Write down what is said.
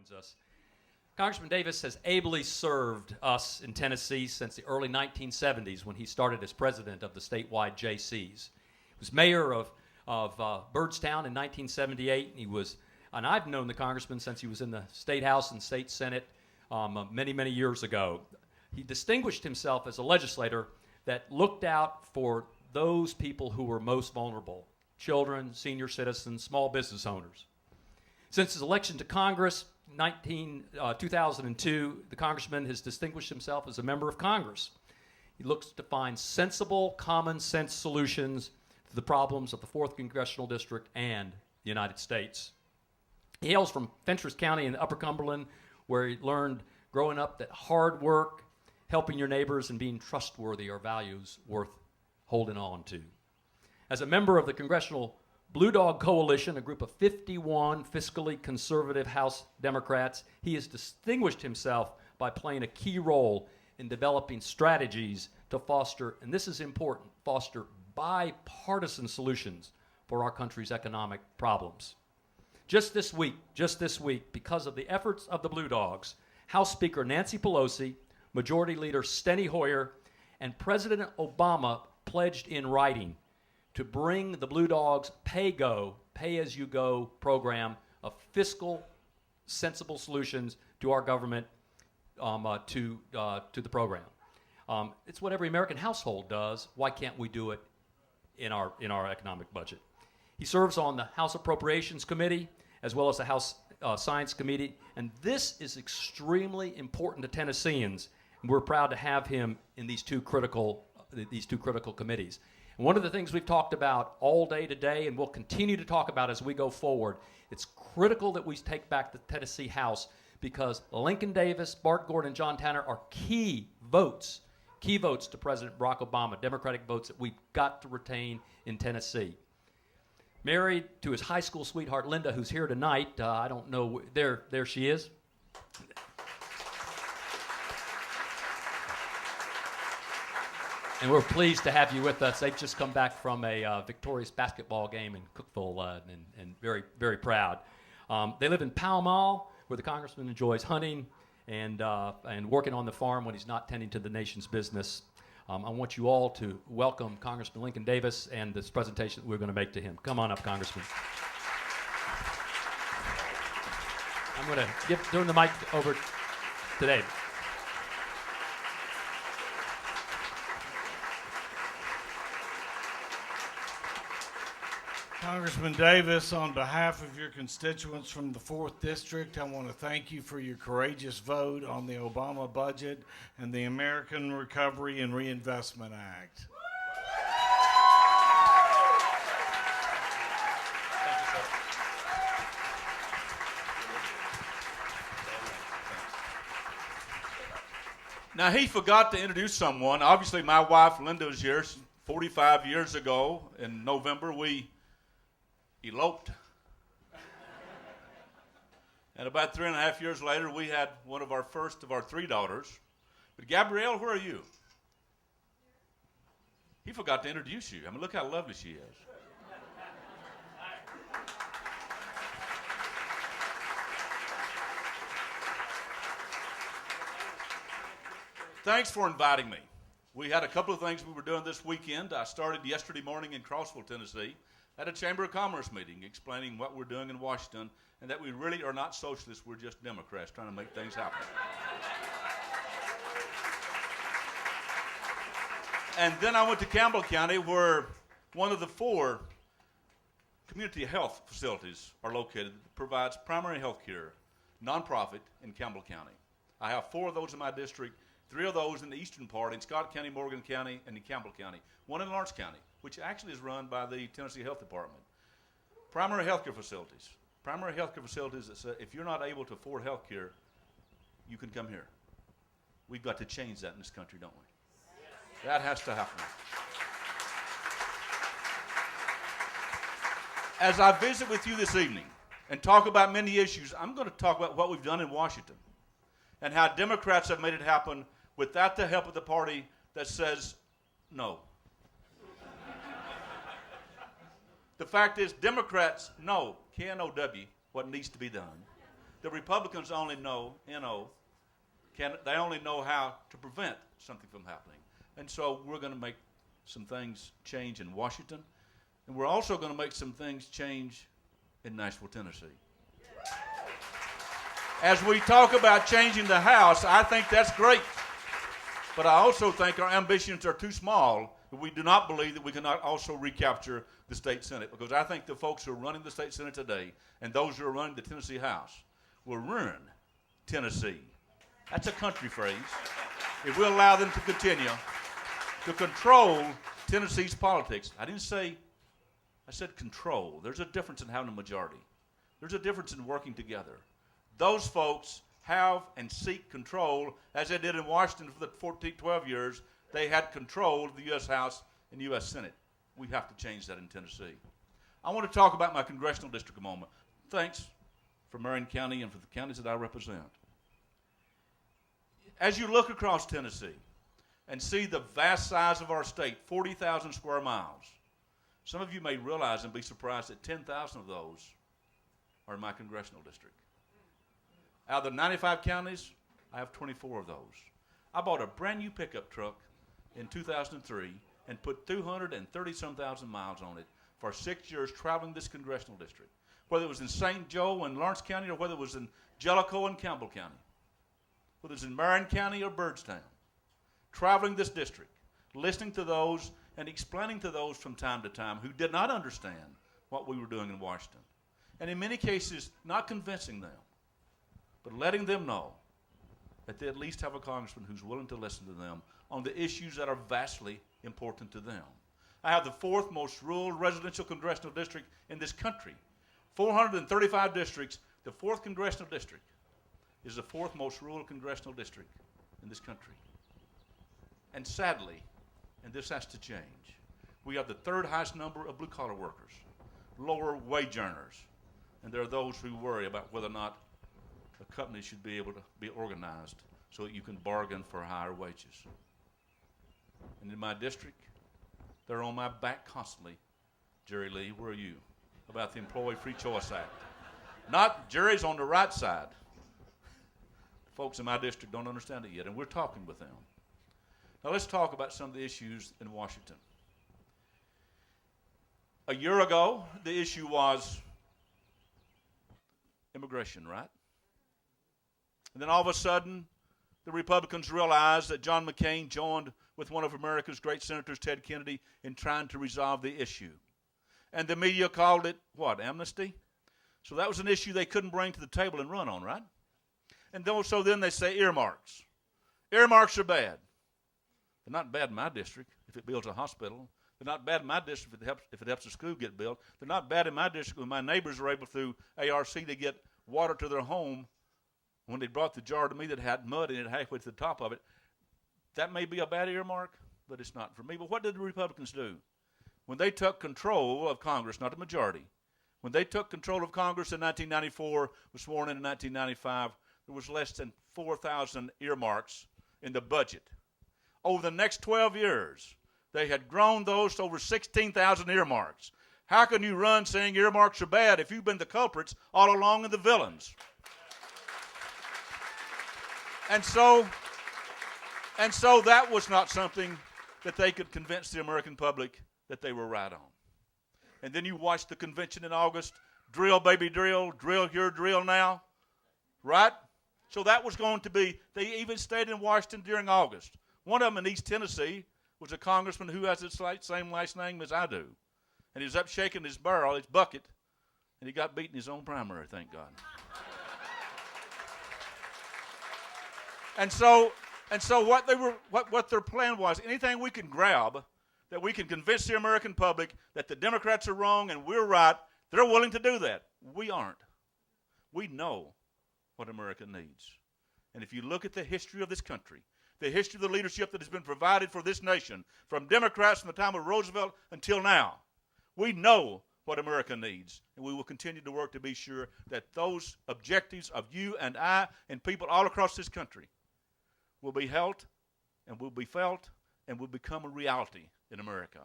joins us. Congressman Davis has ably served us in Tennessee since the early 1970s when he started as president of the statewide JCs. He was mayor of Byrdstown in 1978. And I've known the congressman since he was in the State House and State Senate many, many years ago. He distinguished himself as a legislator that looked out for those people who were most vulnerable: children, senior citizens, small business owners. Since his election to Congress in 2002, the congressman has distinguished himself as a member of Congress. He looks to find sensible, common-sense solutions to the problems of the 4th Congressional District and the United States. He hails from Fentress County in Upper Cumberland, where he learned growing up that hard work, helping your neighbors, and being trustworthy are values worth holding on to. As a member of the Congressional Blue Dog Coalition, a group of 51 fiscally conservative House Democrats, he has distinguished himself by playing a key role in developing strategies to foster, and this is important, foster bipartisan solutions for our country's economic problems. Just this week, because of the efforts of the Blue Dogs, House Speaker Nancy Pelosi, Majority Leader Steny Hoyer, and President Obama pledged in writing to bring the Blue Dogs pay-as-you-go program of fiscal, sensible solutions to our government, to the program. It's what every American household does. Why can't we do it in our economic budget? He serves on the House Appropriations Committee as well as the House Science Committee, and this is extremely important to Tennesseans, and we're proud to have him in these two critical committees. And one of the things we've talked about all day today, and we'll continue to talk about as we go forward, it's critical that we take back the Tennessee House, because Lincoln Davis, Bart Gordon, and John Tanner are key votes to President Barack Obama, Democratic votes that we've got to retain in Tennessee. Married to his high school sweetheart, Linda, who's here tonight. I don't know, there she is. And we're pleased to have you with us. They've just come back from a victorious basketball game in Cookeville, and very, very proud. They live in Pall Mall, where the congressman enjoys hunting and working on the farm when he's not tending to the nation's business. I want you all to welcome Congressman Lincoln Davis and this presentation that we're going to make to him. Come on up, Congressman. I'm going to turn the mic over to Dave. Congressman Davis, on behalf of your constituents from the 4th District, I want to thank you for your courageous vote on the Obama budget and the American Recovery and Reinvestment Act. Now, he forgot to introduce someone. Obviously, my wife, Linda, was here 45 years ago. In November, we eloped. And about 3.5 years later, we had one of our first of our 3 daughters. But Gabrielle, where are you? He forgot to introduce you. I mean, look how lovely she is. Thanks for inviting me. We had a couple of things we were doing this weekend. I started yesterday morning in Crossville, Tennessee, at a Chamber of Commerce meeting explaining what we're doing in Washington and that we really are not socialists, we're just Democrats trying to make things happen. And then I went to Campbell County, where one of the 4 community health facilities are located that provides primary health care, nonprofit, in Campbell County. I have 4 of those in my district, 3 of those in the eastern part, in Scott County, Morgan County, and in Campbell County. 1 in Lawrence County, which actually is run by the Tennessee Health Department. Primary health care facilities. Primary health care facilities that say if you're not able to afford health care, you can come here. We've got to change that in this country, don't we? That has to happen. As I visit with you this evening and talk about many issues, I'm going to talk about what we've done in Washington and how Democrats have made it happen without the help of the party that says no. The fact is, Democrats know, K-N-O-W, what needs to be done. The Republicans only know, they only know how to prevent something from happening. And so we're going to make some things change in Washington, and we're also going to make some things change in Nashville, Tennessee. As we talk about changing the House, I think that's great. But I also think our ambitions are too small. We do not believe that we cannot also recapture the state Senate, because I think the folks who are running the state Senate today and those who are running the Tennessee House will ruin Tennessee. That's a country phrase. If we allow them to continue to control Tennessee's politics. I said control. There's a difference in having a majority. There's a difference in working together. Those folks have and seek control, as they did in Washington for the 12 years. They had control of the U.S. House and the U.S. Senate. We have to change that in Tennessee. I want to talk about my congressional district a moment. Thanks for Marion County and for the counties that I represent. As you look across Tennessee and see the vast size of our state, 40,000 square miles, some of you may realize and be surprised that 10,000 of those are in my congressional district. Out of the 95 counties, I have 24 of those. I bought a brand new pickup truck in 2003 and put 230-some thousand miles on it for 6 years traveling this congressional district, whether it was in St. Joe and Lawrence County or whether it was in Jellicoe and Campbell County, whether it was in Marion County or Byrdstown, traveling this district, listening to those and explaining to those from time to time who did not understand what we were doing in Washington. And in many cases, not convincing them, but letting them know that they at least have a congressman who's willing to listen to them on the issues that are vastly important to them. I have the fourth most rural residential congressional district in this country. 435 districts. The fourth congressional district is the fourth most rural congressional district in this country. And sadly, and this has to change, we have the third highest number of blue-collar workers, lower wage earners, and there are those who worry about whether or not a company should be able to be organized so that you can bargain for higher wages. And in my district, they're on my back constantly. Jerry Lee, where are you? About the Employee Free Choice Act. Not Jerry's on the right side. The folks in my district don't understand it yet, and we're talking with them. Now let's talk about some of the issues in Washington. A year ago, the issue was immigration, right? And then all of a sudden, the Republicans realized that John McCain joined with one of America's great senators, Ted Kennedy, in trying to resolve the issue. And the media called it, what, amnesty? So that was an issue they couldn't bring to the table and run on, right? And so then they say earmarks. Earmarks are bad. They're not bad in my district if it builds a hospital. They're not bad in my district if it helps a school get built. They're not bad in my district when my neighbors are able through ARC to get water to their home when they brought the jar to me that had mud in it halfway to the top of it. That may be a bad earmark, but it's not for me. But what did the Republicans do? When they took control of Congress, not the majority, when they took control of Congress in 1994, was sworn in 1995, there was less than 4,000 earmarks in the budget. Over the next 12 years, they had grown those to over 16,000 earmarks. How can you run saying earmarks are bad if you've been the culprits all along and the villains? And so that was not something that they could convince the American public that they were right on. And then you watch the convention in August, drill, baby, drill here, drill now, right? So that was going to be, they even stayed in Washington during August. One of them in East Tennessee was a congressman who has the same last name as I do. And he was up shaking his barrel, his bucket, and he got beat in his own primary, thank God. And so what their plan was, anything we can grab that we can convince the American public that the Democrats are wrong and we're right, they're willing to do that. We aren't. We know what America needs. And if you look at the history of this country, the history of the leadership that has been provided for this nation, from Democrats from the time of Roosevelt until now, we know what America needs. And we will continue to work to be sure that those objectives of you and I and people all across this country will be held and will be felt and will become a reality in America.